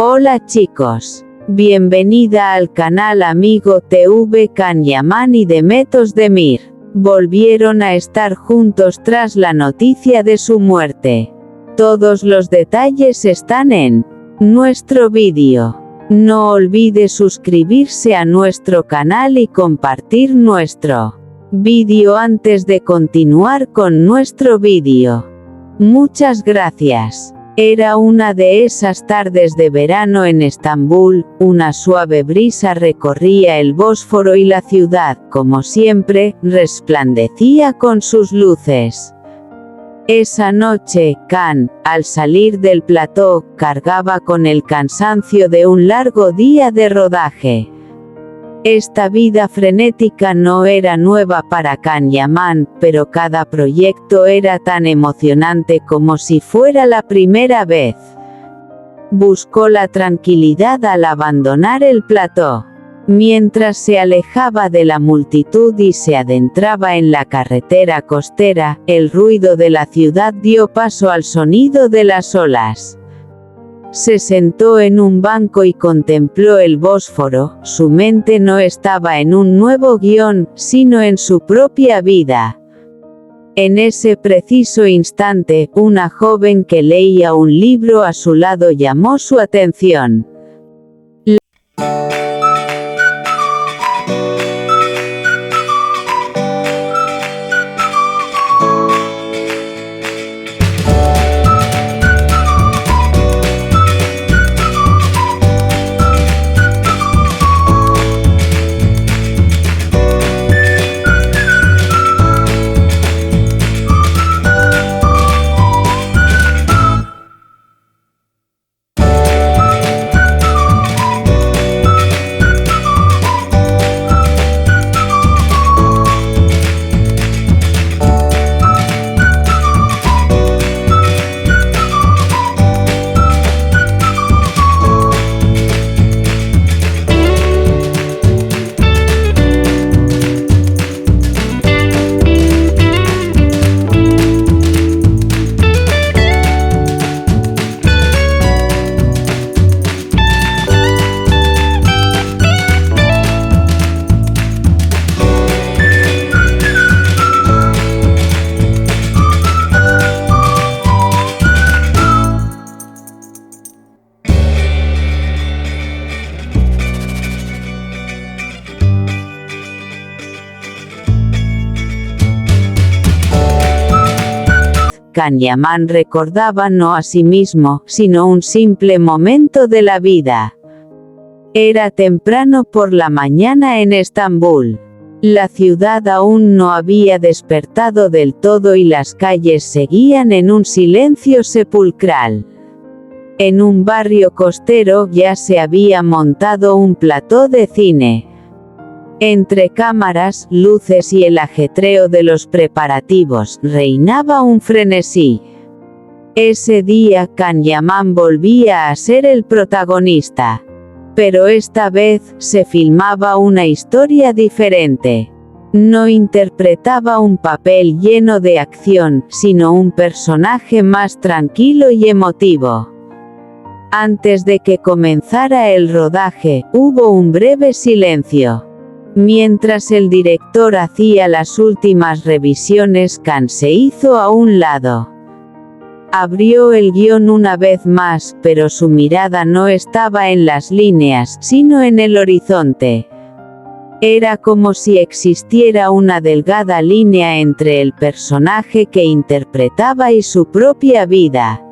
Hola chicos. Bienvenida al canal Amigo TV. Can Yaman y Demet Özdemir volvieron a estar juntos tras la noticia de su muerte. Todos los detalles están en nuestro vídeo. No olvide suscribirse a nuestro canal y compartir nuestro vídeo antes de continuar con nuestro vídeo. Muchas gracias. Era una de esas tardes de verano en Estambul, una suave brisa recorría el Bósforo y la ciudad, como siempre, resplandecía con sus luces. Esa noche, Can, al salir del plató, cargaba con el cansancio de un largo día de rodaje. Esta vida frenética no era nueva para Can Yaman, pero cada proyecto era tan emocionante como si fuera la primera vez. Buscó la tranquilidad al abandonar el plató. Mientras se alejaba de la multitud y se adentraba en la carretera costera, el ruido de la ciudad dio paso al sonido de las olas. Se sentó en un banco y contempló el Bósforo. Su mente no estaba en un nuevo guión, sino en su propia vida. En ese preciso instante, una joven que leía un libro a su lado llamó su atención. Can Yaman recordaba no a sí mismo, sino un simple momento de la vida. Era temprano por la mañana en Estambul. La ciudad aún no había despertado del todo y las calles seguían en un silencio sepulcral. En un barrio costero ya se había montado un plató de cine. Entre cámaras, luces y el ajetreo de los preparativos, reinaba un frenesí. Ese día Can Yaman volvía a ser el protagonista. Pero esta vez, se filmaba una historia diferente. No interpretaba un papel lleno de acción, sino un personaje más tranquilo y emotivo. Antes de que comenzara el rodaje, hubo un breve silencio. Mientras el director hacía las últimas revisiones, Can se hizo a un lado. Abrió el guión una vez más, pero su mirada no estaba en las líneas, sino en el horizonte. Era como si existiera una delgada línea entre el personaje que interpretaba y su propia vida.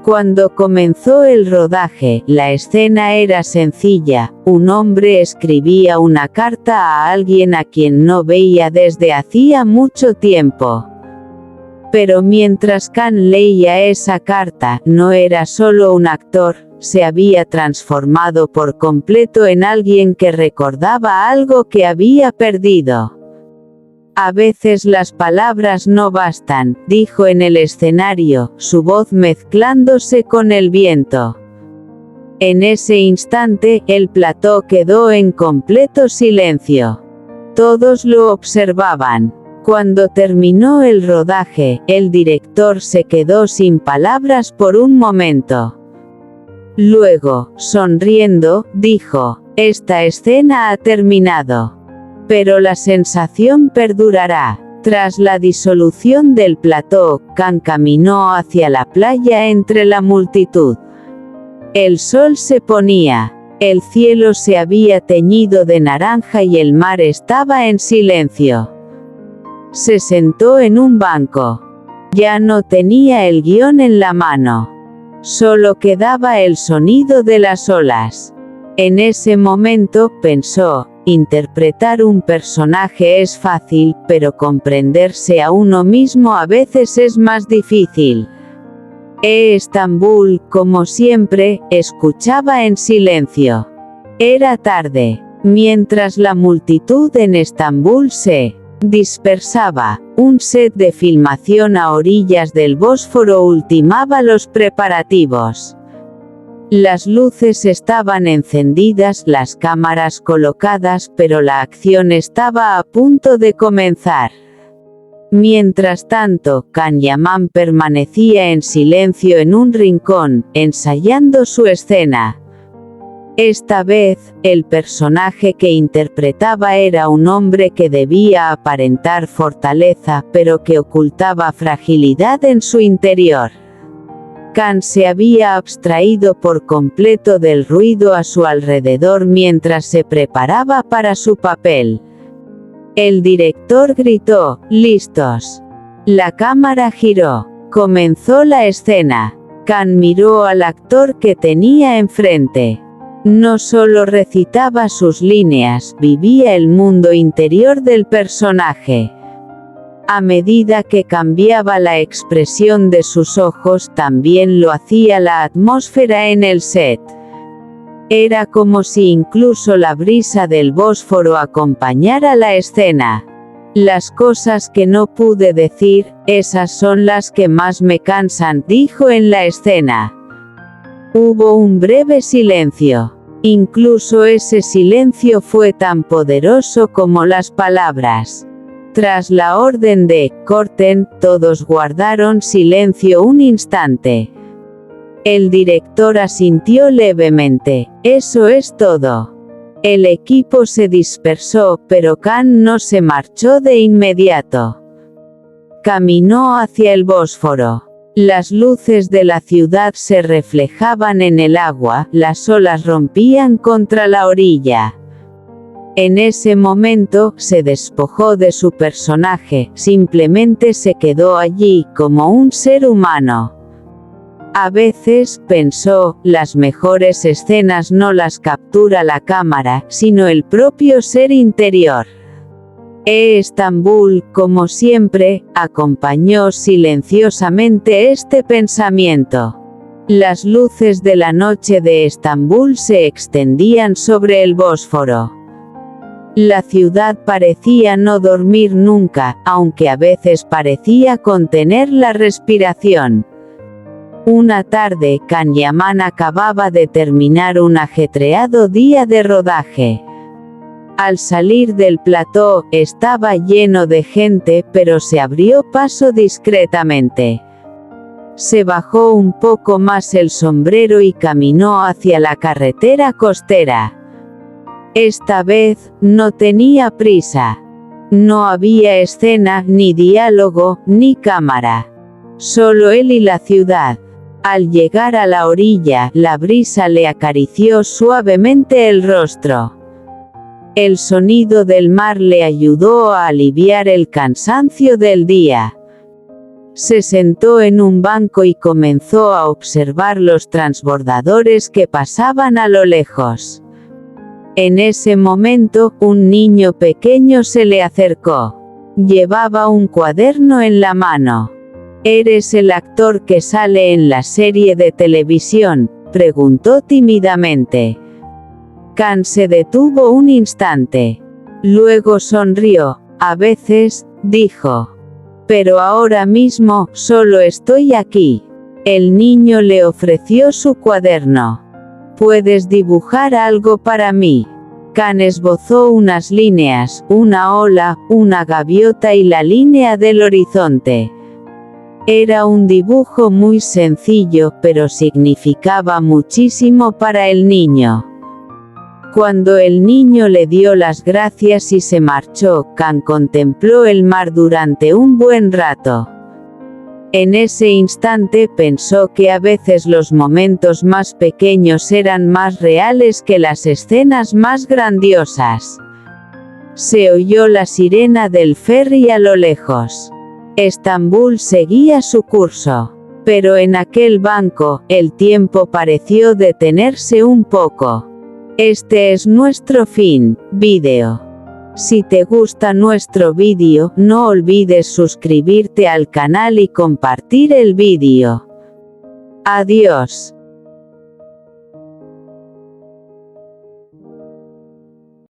Cuando comenzó el rodaje, la escena era sencilla. Un hombre escribía una carta a alguien a quien no veía desde hacía mucho tiempo. Pero mientras Can leía esa carta, no era solo un actor, se había transformado por completo en alguien que recordaba algo que había perdido. A veces las palabras no bastan, dijo en el escenario, su voz mezclándose con el viento. En ese instante, el plató quedó en completo silencio. Todos lo observaban. Cuando terminó el rodaje, el director se quedó sin palabras por un momento. Luego, sonriendo, dijo, esta escena ha terminado. Pero la sensación perdurará. Tras la disolución del plató, Khan caminó hacia la playa entre la multitud. El sol se ponía. El cielo se había teñido de naranja y el mar estaba en silencio. Se sentó en un banco. Ya no tenía el guión en la mano. Solo quedaba el sonido de las olas. En ese momento, pensó, interpretar un personaje es fácil, pero comprenderse a uno mismo a veces es más difícil. Estambul, como siempre, escuchaba en silencio. Era tarde. Mientras la multitud en Estambul se dispersaba, un set de filmación a orillas del Bósforo ultimaba los preparativos. Las luces estaban encendidas, las cámaras colocadas, pero la acción estaba a punto de comenzar. Mientras tanto, Can Yaman permanecía en silencio en un rincón, ensayando su escena. Esta vez, el personaje que interpretaba era un hombre que debía aparentar fortaleza, pero que ocultaba fragilidad en su interior. Khan se había abstraído por completo del ruido a su alrededor mientras se preparaba para su papel. El director gritó, «¡Listos!». La cámara giró. Comenzó la escena. Khan miró al actor que tenía enfrente. No solo recitaba sus líneas, vivía el mundo interior del personaje. A medida que cambiaba la expresión de sus ojos, también lo hacía la atmósfera en el set. Era como si incluso la brisa del Bósforo acompañara la escena. Las cosas que no pude decir, esas son las que más me cansan, dijo en la escena. Hubo un breve silencio. Incluso ese silencio fue tan poderoso como las palabras. Tras la orden de «corten», todos guardaron silencio un instante. El director asintió levemente. «Eso es todo». El equipo se dispersó, pero Khan no se marchó de inmediato. Caminó hacia el Bósforo. Las luces de la ciudad se reflejaban en el agua, las olas rompían contra la orilla. En ese momento, se despojó de su personaje, simplemente se quedó allí, como un ser humano. A veces, pensó, las mejores escenas no las captura la cámara, sino el propio ser interior. Estambul, como siempre, acompañó silenciosamente este pensamiento. Las luces de la noche de Estambul se extendían sobre el Bósforo. La ciudad parecía no dormir nunca, aunque a veces parecía contener la respiración. Una tarde, Can Yaman acababa de terminar un ajetreado día de rodaje. Al salir del plató, estaba lleno de gente, pero se abrió paso discretamente. Se bajó un poco más el sombrero y caminó hacia la carretera costera. Esta vez, no tenía prisa. No había escena, ni diálogo, ni cámara. Solo él y la ciudad. Al llegar a la orilla, la brisa le acarició suavemente el rostro. El sonido del mar le ayudó a aliviar el cansancio del día. Se sentó en un banco y comenzó a observar los transbordadores que pasaban a lo lejos. En ese momento, un niño pequeño se le acercó. Llevaba un cuaderno en la mano. «¿Eres el actor que sale en la serie de televisión?», preguntó tímidamente. Khan se detuvo un instante. Luego sonrió. «A veces», dijo. «Pero ahora mismo, solo estoy aquí». El niño le ofreció su cuaderno. «¿Puedes dibujar algo para mí?». Khan esbozó unas líneas, una ola, una gaviota y la línea del horizonte. Era un dibujo muy sencillo, pero significaba muchísimo para el niño. Cuando el niño le dio las gracias y se marchó, Khan contempló el mar durante un buen rato. En ese instante pensó que a veces los momentos más pequeños eran más reales que las escenas más grandiosas. Se oyó la sirena del ferry a lo lejos. Estambul seguía su curso. Pero en aquel banco, el tiempo pareció detenerse un poco. Este es nuestro fin, vídeo. Si te gusta nuestro vídeo, no olvides suscribirte al canal y compartir el vídeo. Adiós.